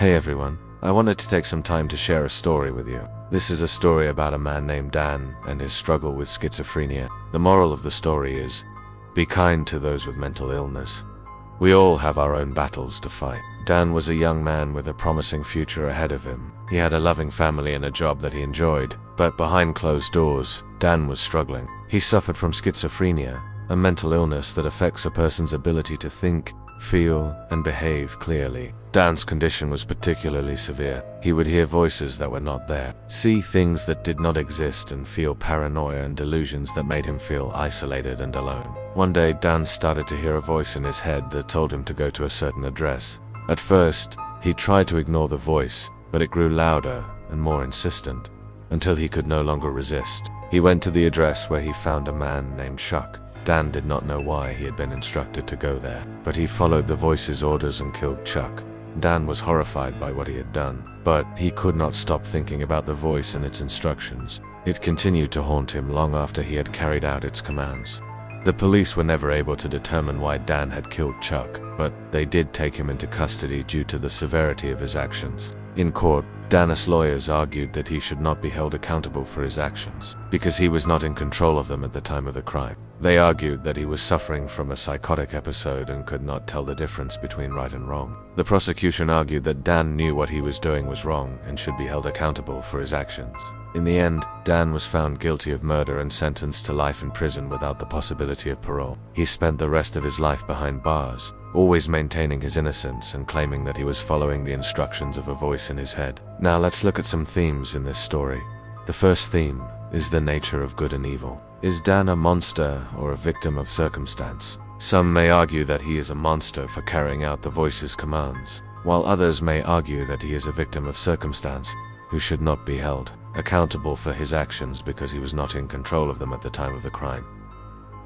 Hey everyone, I wanted to take some time to share a story with you. This is a story about a man named Dan and his struggle with schizophrenia. The moral of the story is, be kind to those with mental illness. We all have our own battles to fight. Dan was a young man with a promising future ahead of him. He had a loving family and a job that he enjoyed, but behind closed doors, Dan was struggling. He suffered from schizophrenia, a mental illness that affects a person's ability to think, feel, and behave clearly. Dan's condition was particularly severe. He would hear voices that were not there, see things that did not exist, and feel paranoia and delusions that made him feel isolated and alone. One day, Dan started to hear a voice in his head that told him to go to a certain address. At first, he tried to ignore the voice, but it grew louder and more insistent, until he could no longer resist. He went to the address where he found a man named Chuck. Dan did not know why he had been instructed to go there, but he followed the voice's orders and killed Chuck. Dan was horrified by what he had done, but he could not stop thinking about the voice and its instructions. It continued to haunt him long after he had carried out its commands. The police were never able to determine why Dan had killed Chuck, but they did take him into custody due to the severity of his actions. In court, Dan's lawyers argued that he should not be held accountable for his actions, because he was not in control of them at the time of the crime. They argued that he was suffering from a psychotic episode and could not tell the difference between right and wrong. The prosecution argued that Dan knew what he was doing was wrong and should be held accountable for his actions. In the end, Dan was found guilty of murder and sentenced to life in prison without the possibility of parole. He spent the rest of his life behind bars, always maintaining his innocence and claiming that he was following the instructions of a voice in his head. Now let's look at some themes in this story. The first theme is the nature of good and evil. Is Dan a monster or a victim of circumstance? Some may argue that he is a monster for carrying out the voice's commands, while others may argue that he is a victim of circumstance who should not be held accountable for his actions because he was not in control of them at the time of the crime.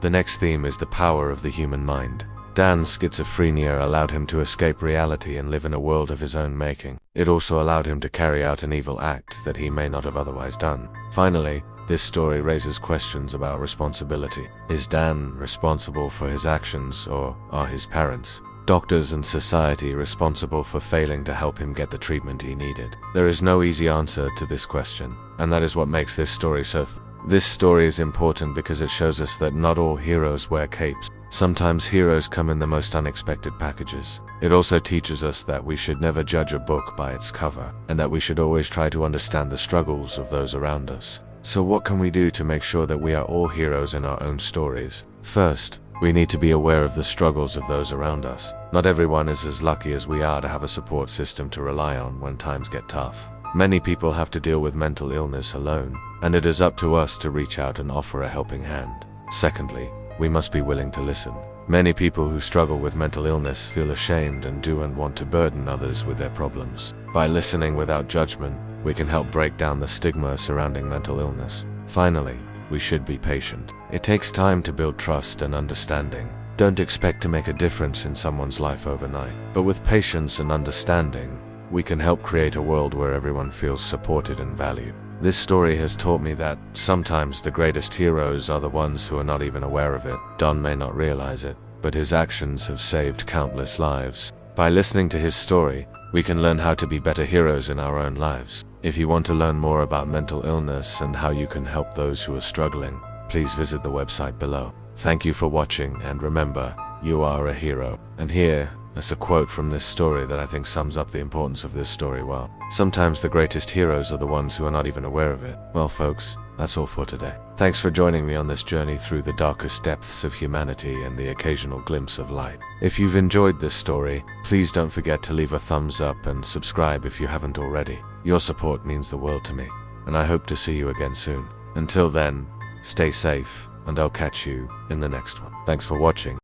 The next theme is the power of the human mind. Dan's schizophrenia allowed him to escape reality and live in a world of his own making. It also allowed him to carry out an evil act that he may not have otherwise done. Finally, this story raises questions about responsibility. Is Dan responsible for his actions, or are his parents, doctors, and society responsible for failing to help him get the treatment he needed? There is no easy answer to this question, and that is what makes this story so This story is important because it shows us that not all heroes wear capes. Sometimes heroes come in the most unexpected packages. It also teaches us that we should never judge a book by its cover, and that we should always try to understand the struggles of those around us. So what can we do to make sure that we are all heroes in our own stories? First, we need to be aware of the struggles of those around us. Not everyone is as lucky as we are to have a support system to rely on when times get tough. Many people have to deal with mental illness alone, and it is up to us to reach out and offer a helping hand. Secondly, we must be willing to listen. Many people who struggle with mental illness feel ashamed and don't want to burden others with their problems. By listening without judgment, we can help break down the stigma surrounding mental illness. Finally, we should be patient. It takes time to build trust and understanding. Don't expect to make a difference in someone's life overnight, but with patience and understanding, we can help create a world where everyone feels supported and valued. This story has taught me that sometimes the greatest heroes are the ones who are not even aware of it. Don may not realize it, but his actions have saved countless lives. By listening to his story, we can learn how to be better heroes in our own lives. If you want to learn more about mental illness and how you can help those who are struggling, please visit the website below. Thank you for watching, and remember, you are a hero. And here is a quote from this story that I think sums up the importance of this story well. Sometimes the greatest heroes are the ones who are not even aware of it. Well folks, that's all for today. Thanks for joining me on this journey through the darkest depths of humanity and the occasional glimpse of light. If you've enjoyed this story, please don't forget to leave a thumbs up and subscribe if you haven't already. Your support means the world to me, and I hope to see you again soon. Until then, stay safe, and I'll catch you in the next one. Thanks for watching.